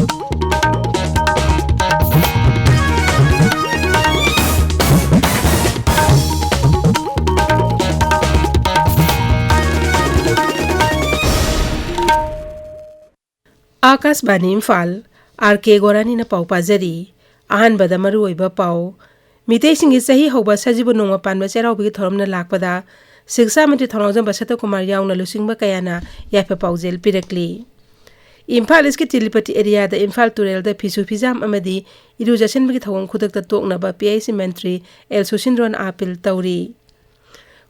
Akashvani Imphal R.K.Gorani na pau pajari ahanbada maruoiba pau miteisingi sahi hoba sajibu nongma panba cheraubi thoromna lakpada siksa mantri thonojam basata kumar yauna lusingba kayana yafa paujel pirakli Imphal iski tilipati area da Imphal turel da phisu phijam amadi irujasan bigi thawong khudak ta tokna ba PIC mantri El Susindron apil tauri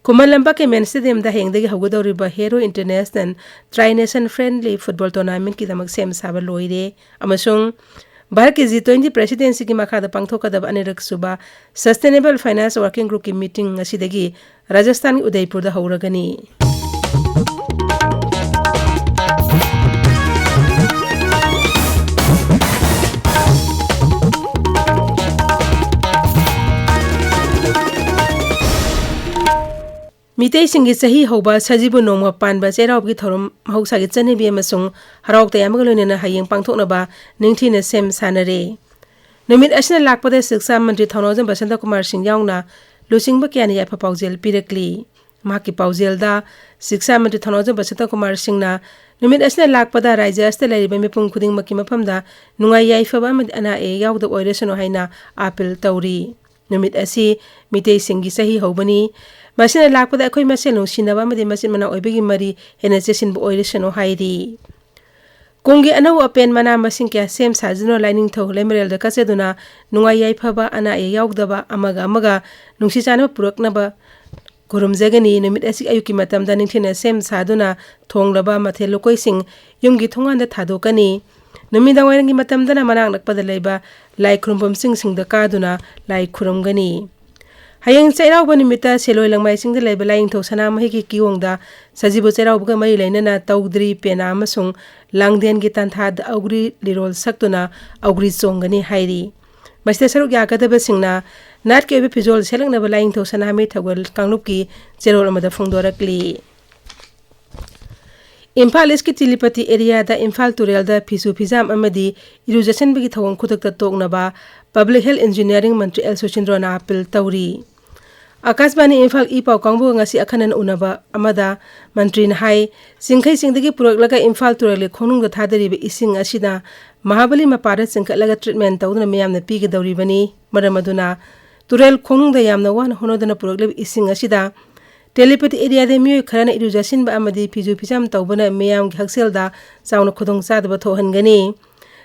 Kumalamba ke men stadium da hengdagi hawgadawri ba Hero International Tri-Nation Friendly Football Tournament ki damak sem saba loire amasung Bharat ki G20 presidency ki makha da pangthokadab anirak suba Sustainable Finance Working Group ki meeting asidagi Rajasthan Udaipur da hawragani Mitei singi sahi hoba sajibu nongma panba cheraubi thorum hausagi chanebi amasung harauk tayamga loinena hayeng pangthokna ba ningthina sem sanare numit asna lakpada siksa mantri thonojam basanta kumar singh yauna lusingba kyani yafa paujel pirakli maki paujel da siksa mantri thonojam basanta kumar singh na numit asna lakpada raija asta lariba mipung khuding maki mafamda nungai yaifa ba amadi ana e yawda oiresano haina apil tauri numit asi mitei singi sahi hobani Masina lakpada akhoi masel no sinaba madi masin mana oibegi mari henesesin bo oiresano hairi Kongi anau apen mana masing kya sem sajino lining tho lemerel da kaseduna nungai yaifaba ana e yaugdaba amaga nungsi chana purakna ba gurum jagani numit asi ayuki matam da ningthina sem saduna thonglaba mathe lokoi sing yumgi thongan da thadokani numida warangi matam dana manang nakpada leiba lai khrumpam sing da kaduna lai khurumgani Hayang chairau bani mita seloi langmai sing de leiba laing tho sana mahi ki kiwongda sajibu chairau buga mai lainana tawdri pena amasung langden gi tantha da augri lirol saktuna augri chongani hairi maste saruk ya kadaba singna nat ke be pijol selangna ba laing tho sana mi thagwal kanglup ki cherol amada phongdorakli Imphal iski tilipati area da Imphal turel da phisu phijam amadi irujasan bigi thawong khudak ta tokna ba Public Health Engineering Mantri El Susindron apil tauri Akashbani Imphal ipau kangbu ngasi akhanan unaba amada mantri na hai singkhai singdagi puraklaga Imphal turele khonung da thadari be ising asida Mahabali mapara singkhatlaga treatment tawduna miyamna pigidawri bani maramaduna turel khonung da yamna wan honodana puraklab ising asida Telepathy area de miyo kharana irujasin ba amadi phiju phijam tawbana miyam gi haksel da chauna khudong sadaba thohangani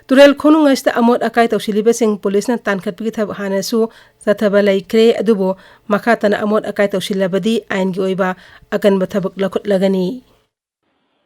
Turel khonung asta amot akai tawsiliba sing police na tankhat pigi thab hanasu sathaba laikre adubo makhatana amot akai tawsilabadi ain gi oiba akan bathabak lakhut lagani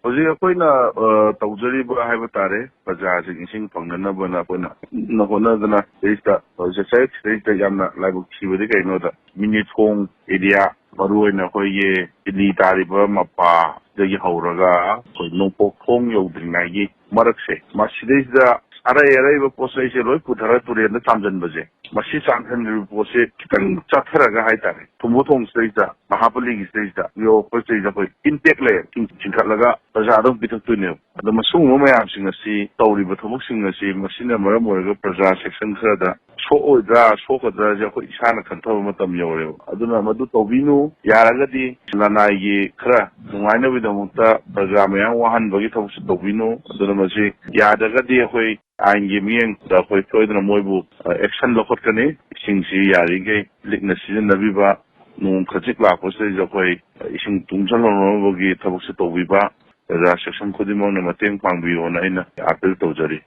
Oji akoina tawjari ba haiba tare paja sing sing pangnana bana pona na hona dana reista society reista yamna laibu khiwede kaino da minute khong area maruoina hoye ili tariba mapa dagi hauraga koi nongpo khong yodringai marakse masidesa arai ba posai se loi puthara turena chamjanbaje masi changhan ri pose kitang chatharaga haitare thumu thong seisa mahapali gi seisa yo posai ja koi impact le chingkhatlaga praja dong pithaktuine ado masung mo mayam singa si tawri ba thomuk singa si masina maram moraga praja section khada so'oidra so'kadra ja koi isana khanthaw matam yore aduna madu tawbinu yaragadi lanai gi khra nungaina bidamukta praja mayam wahan bagi thomuk tawbinu aduna masi yadagadi koi Angi miyang da koi toidna moibu action lokot kani singsi yari ge likna season nabi ba nung khajik la ko se jo koi ising tungchal no bogi thabuk se tobi ba ra section khodi mo na mateng pangbi ona ina apel tawjari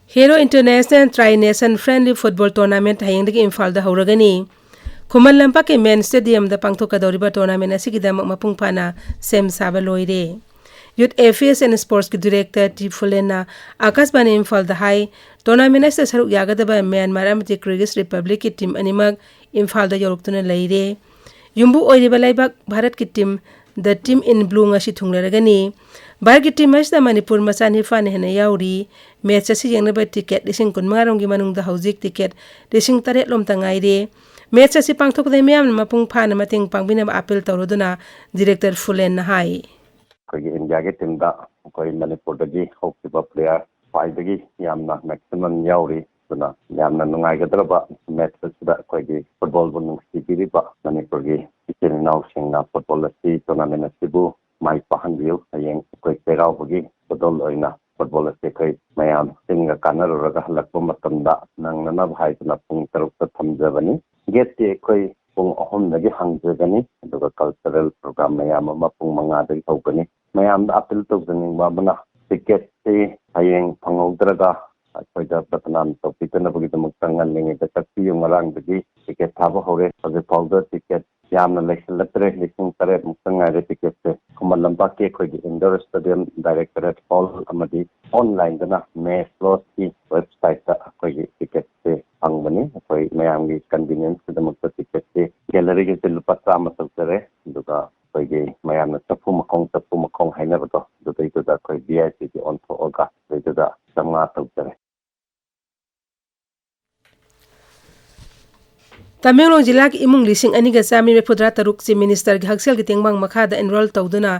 Hero International Tri-Nation Friendly Football Tournament hayengdagi Imphal da hawragani Khuman lampa ke main stadium da pangthokadawriba tournament asigidam mapung phana sem saba loire Youth Affairs and Sports ki Director Tifulena Akashbani Imphal da hai tournament asta saruk yagadaba Myanmar amati Kyrgyz Republic ki team animak Imphal da yoruktuna leire Yumbu oiriba laibak Bharat ki team the team in blue ngasi thunglaragani Bharat ki team asta Manipur masani fan hena yauri match asi yengnaba ticket lising kun mangarong gi manung da hojik ticket lising taret lom tangaire match asi pangthok da myam mapung phana mating pangbina appeal tawroduna Director Fulen hai India ke team da कोई Manipur दगी होकिबा player फाइदगी यामना maximum याउरी सुना यामना नुंगाइगदरबा match सुदा कोई football बु नुंगसिबिरिबा मणिपुर गी इचेनाउ सिंगना football C tournament सिबु माइ पाहनबिउ हयें कोई पेराव बगी football ओइना football से कोई मयाम सिंगा कानररगा हलकबा मतमदा नंगना भाइतना पुंग तरुक थमजबनी गेट के कोई पुंग अहमदगी हंगजगनी अदुगा कल्चरल प्रोग्राम मयाम अमा पुंग मंगादगी हौगनी मयाम अपील तौजनिंगबा बना टिकेट से हयें फंगौद्रगा अखोइदा प्रतनाम तौपितनबगी दमक्तंगन लेंगे तक्पी ngरंगदगी टिकेट थाबा हौरे अजे फाउडर टिकेट यामना लेखलत्रे लिसिंग तरे मुक्तंगारे टिकेट से कुमल लंबा के खोइगी इंडोर स्टेडियम डायरेक्टरेट हॉल अमदी ऑनलाइन दना मैच स्लॉट की वेबसाइट ता खोइगी टिकेट से फंगबनी खोइ मयामगी कन्वीनियंस के दमक्ता टिकेट से गैलरी के लुपा 30 तौजरे दुगा खोइगी मयामना चफु मखोंग हाइनबतो दुदैदा खोइ VIP की ऑन थोगा दुदैदा समगा तौजरे तमेंगलों जिला की इमुंग लिसिंग अनिगा चामी मेफुद्रा तरुक चीफ मिनिस्टर की हक्सेल की तेंगबांग मखादा एनरोल तौदुना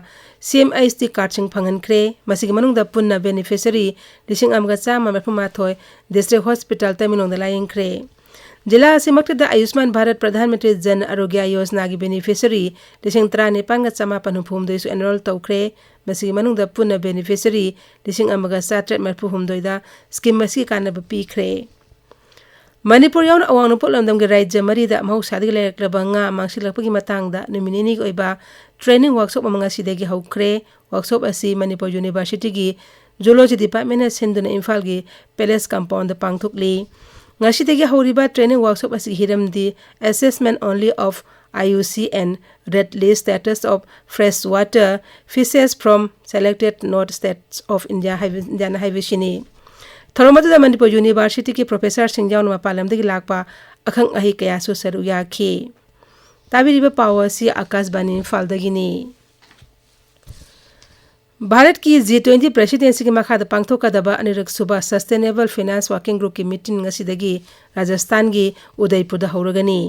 CMIST कार्ड सिंग फंगनख्रे मसिगी मनुंगदा पुन्ना बेनिफिशियरी लिसिंग अमगा चामा मेफुमाथोय डिस्ट्रिक्ट हॉस्पिटल तमेंगलों दा लायंख्रे जिला असिमक्तदा आयुष्मान भारत प्रधानमंत्री जन आरोग्य योजना की बेनिफिशियरी लिसिंग 93,950 एनरोल तौख्रे मसिगी मनुंगदा पुन्ना बेनिफिशियरी लिसिंग अमगा 7,340 स्कीम मसिगी कानब पीख्रे मणिपुर याउन अवांग नुपुल लमदम के राज्य मरीदा महौसादगी लेरक्लबा nga mangsilakpagi matangda numinini oiba training workshop amanga sidagi haukhre workshop asi Manipur University gi zoology department na senduna Imphal gi palace compound da pangthukli ngasidagi hauriba training workshop asi hiramdi assessment only of IUCN red list status of freshwater fishes from selected north states of India Haivishini थरोमदुदा Manipur university के professor सिंजाउन मपालमदगी लाकपा अखंग अहि कयासु सरु याखी ताबिरिबा पावसी आकाशवाणी इम्फालदगिनी भारत की G20 प्रेसिडेंसी की मखाद पांगथोकदबा अनिरक सुबा सस्टेनेबल फाइनेंस वर्किंग ग्रुप की मीटिंग ngasiदगी राजस्थान की उदयपुर दा हौरगनी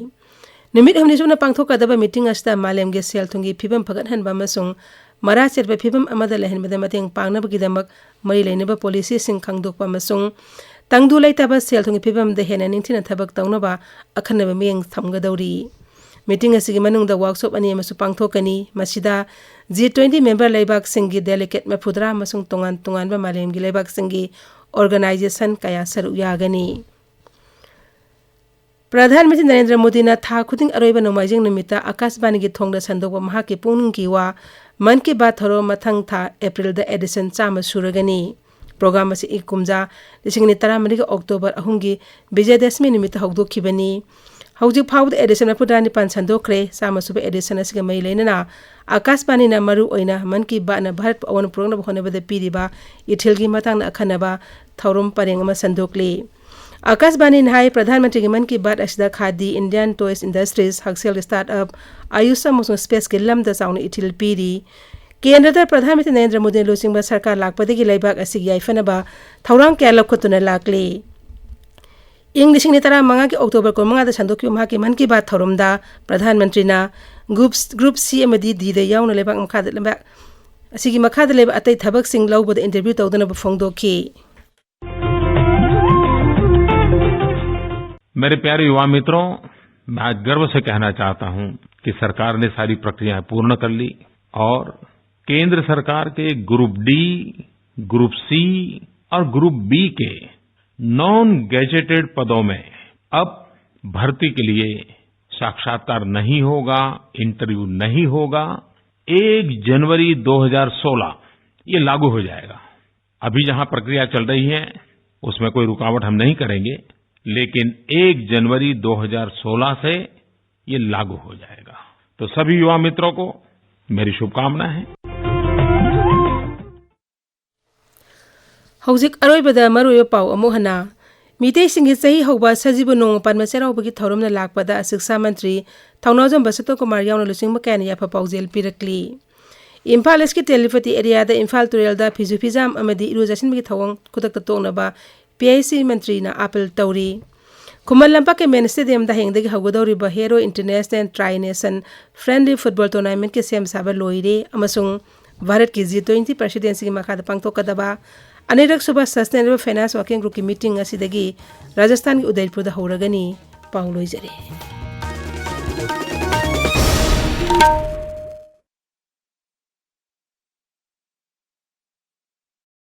निमित हमनि सुना पांगथोकदबा मीटिंग असता मालेम के सेलथुंगी फिबम फगनहनबा मसुंग मरा चेरबा फिबम अमदा लहनबदा मतेंग पांगनबगिदमक मरी लेनबा पॉलिसी सिंग खांगदोकपा मसुंग तंगदु लैताबा सेलथुंगी फिबम द हेना निंथिना थबक तौनबा अखनबा मियंग थमगदौरी मीटिंग असिगी मनुंगदा वर्कशॉप अनि मसु पांगथोकनी मसिदा G20 मेंबर लेबाक सिंगी डेलीगेट मफुद्रा मसुंग तोंगान तोंगानबा मालेमगी लेबाक सिंगी ऑर्गेनाइजेशन कया सरु यागनी प्रधानमंत्री नरेंद्र मोदी ना था खुदिंग अरोइबा नोमाइजिंग निमित्ता आकाशवाणी की थोंगदा संदोकबा महाके पुंग की वा मन की बात थरो मथंग था अप्रैल द एडिशन चाम सुरगनी प्रोग्राम से इकुमजा 2013 अक्टोबर 3 की विजयदशमी निमित्त हौदोखिबनी हौजिक फाउद एडिशन फुदानी पान संदोखरे चाम सुबे एडिशन असगे मई लेनना आकाशवाणी ना मरु ओइना मन की बात ना भारत अवन प्रोग्राम होनेबद पीरिबा इथिलगी मतंग अखनबा थौरम परेंग म संदोखली आकाशवाणी नाय प्रधानमंत्री की मन की बात असिदा खादी इंडियन टॉयज इंडस्ट्रीज हक्सेल स्टार्टअप आयुष अमसुंग स्पेस के लमदा चाउन इथिल पीरी केंद्र प्रधानमंत्री नरेंद्र मोदी लोचिंगबा सरकार लाकपदगी लेबाक असिगी याइफनबा थौरांग क्या लखुतुना लाकले इंग 2015 के अक्टोबर 9 संदोखि महा के मन की बात थौरमदा प्रधानमंत्री ना ग्रुप C अमदी डी द याउन लेबाक मखाद लेबाक असिगी मखाद लेबा अतै थबक सिंग लौबद इंटरव्यू तौदना फोंगदोखि मेरे प्यारे युवा मित्रों, मैं आज गर्व से कहना चाहता हूं कि सरकार ने सारी प्रक्रियाएं पूर्ण कर ली और केंद्र सरकार के ग्रुप D, ग्रुप C और ग्रुप B के नॉन गैजेटेड पदों में अब भर्ती के लिए साक्षात्कार नहीं होगा, इंटरव्यू नहीं होगा। 1 जनवरी 2016 ये लागू हो जाएगा। अभी जहां प्रक्रिया चल रही है उसमें कोई रुकावट हम नहीं करेंगे, लेकिन 1 जनवरी 2016 से ये लागू हो जाएगा। तो सभी युवा मित्रों को मेरी शुभकामनाएं हैं। हौजिक अरोइबदा मरुय पाउ अमुहना मीते सिंगी सही हौबा सजीब नोंग पान मसेराउबगी थौरमना लाकपदा शिक्षा मंत्री थौनाजम बसतो कुमार याउन लुसिंग मकैन याफा पाउजेल पिरकली इम्फाल इसकी टेलीपति एरिया दा इम्फाल तुरेलदा फिजु फिजाम अमदी इरुजासिनबगी थौंग कुतक तोंगनबा PIC मंत्री ना अपील तौरी खुमल लंपा के मेन स्टेडियम दा हेंगदगी हौगदौरिबा हेरो international tri nation friendly football tournament के सेम साबा लोइरे अमसुंग भारत की G20 प्रेसिडेंसी की मखाद पांगथोकदबा अनिरक सुबह सस्टेनेबल फाइनेंस वर्किंग ग्रुप की मीटिंग असिदगी राजस्थान की उदयपुर हौरगनी पाउ लोइजरे।